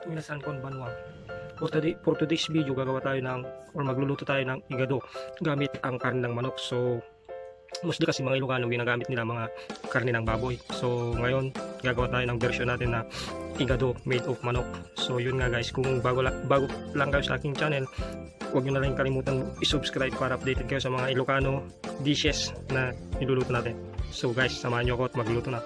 Minasan konbanwa. For today's video, gagawa tayo ng or magluluto tayo ng igado gamit ang karne ng manok. So mostly kasi mga Ilocano ginagamit nila mga karne ng baboy. So ngayon gagawa tayo ng version natin na igado made of manok. So yun nga guys, kung bago lang kayo sa aking channel, huwag nyo na rin kalimutan i-subscribe para updated kayo sa mga Ilocano dishes na niluluto natin. So guys, samahan nyo ako at magluto na.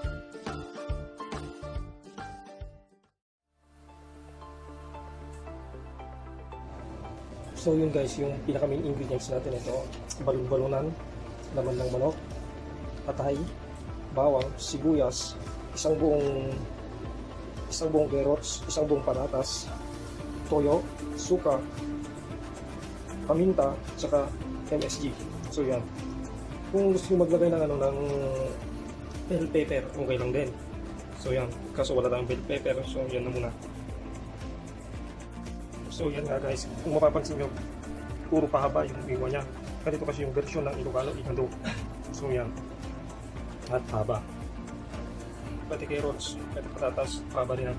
So yun guys, yung pinaka main ingredients natin ito, balon-balonan, laman ng manok, atay, bawang, sibuyas, isang buong carrots, isang buong patatas, toyo, suka, paminta, saka MSG. So yan. Kung gusto nyo maglagay ng ng bell pepper, okay lang din. So yan, kaso wala tayong bell pepper, so yan na muna. So yan nga guys, kung mapapansin nyo, puro pahaba yung iwa niya. Ganito kasi yung version ng Ilocano igado. So yan, at haba. Pati carrots, pati patatas, pahaba rin ang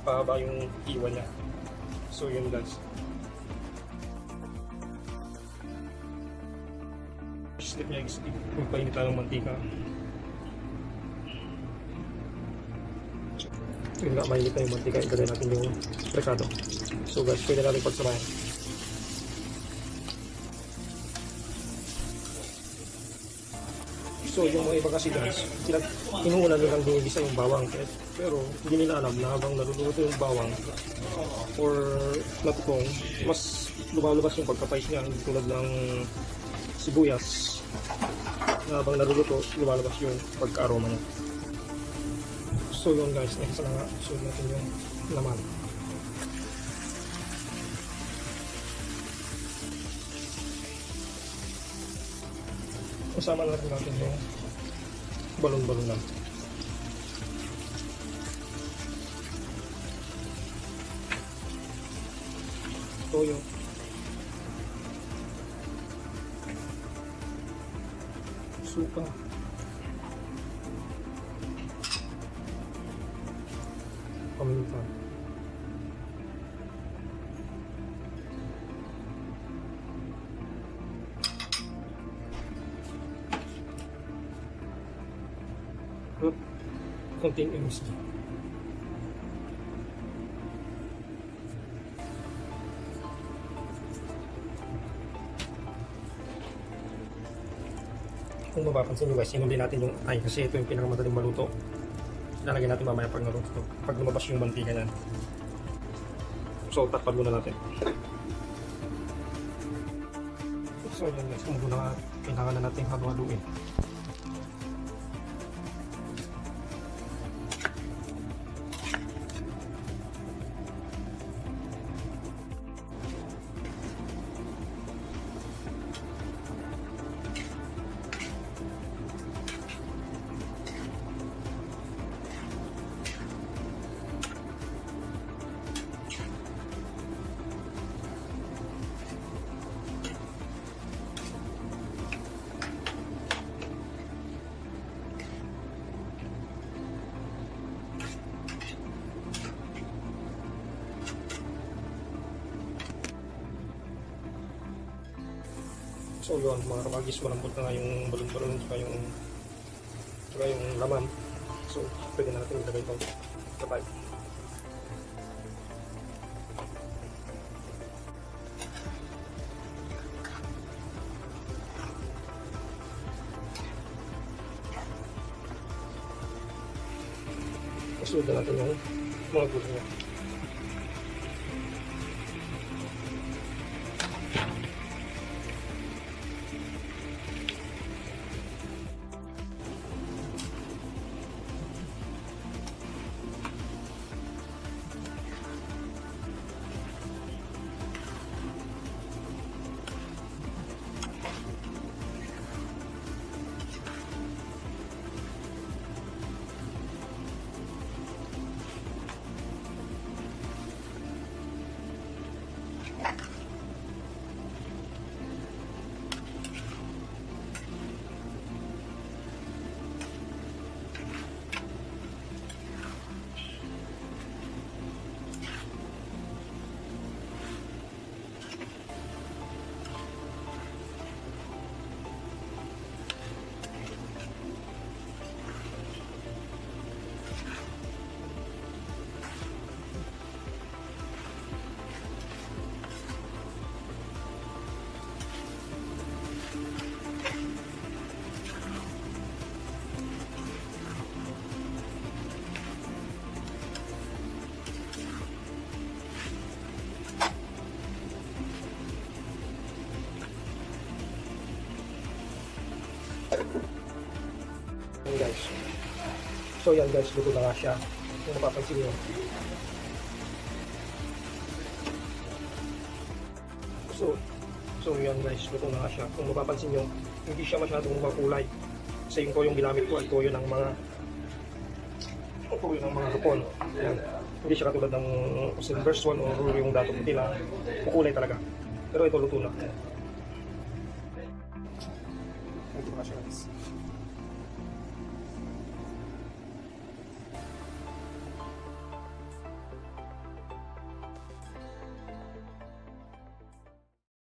pahaba yung iwa niya. So yun guys. Step niya is magpainit tayo ng mantika. Yun nga, mainit na yung mantika, ilagay natin yung rekado. So guys, pwede natin pagsamahin. So yung mga iba kasi guys, inuulan nilang dinigisa yung bawang. Pero hindi nila alam na habang naluluto yung bawang or natutong, mas lumalabas yung pagkapais niya, hindi tulad ng sibuyas na habang naluluto, lumalabas yung pagka-aroma niya. So yun guys, next na nga, so natin yung laman. Kasama natin yung balon-balonan. Toyo. Suka. Paminta. Konting MSG. Kung mapapansin nyo guys, sinuli natin yung atay kasi ito yung pinakamadaling maluto. Lalagyan natin mamaya pag naluto. Pag lumabas yung mantika niyan. So takpan muna natin. So yun guys, kung muna kailangan na natin halo-haluin. So yun mga kamagis, malambot na nga yung balon-balon saka yung laman. So pwede na natin ilagay itong kapay. Kasunod na natin yung mga gulay niya. So yan guys, luto na nga siya. Kung mapapansin nyo. So yan guys, luto na nga siya. Kung mapapansin nyo, hindi siya masyadong makulay. Kasi yung toyong ginamit ko ay toyo ng mga hapon. Yan. Hindi siya katulad ng silver swan o yung dato puti na kukulay talaga. Pero ito luto na. Ito na siya guys.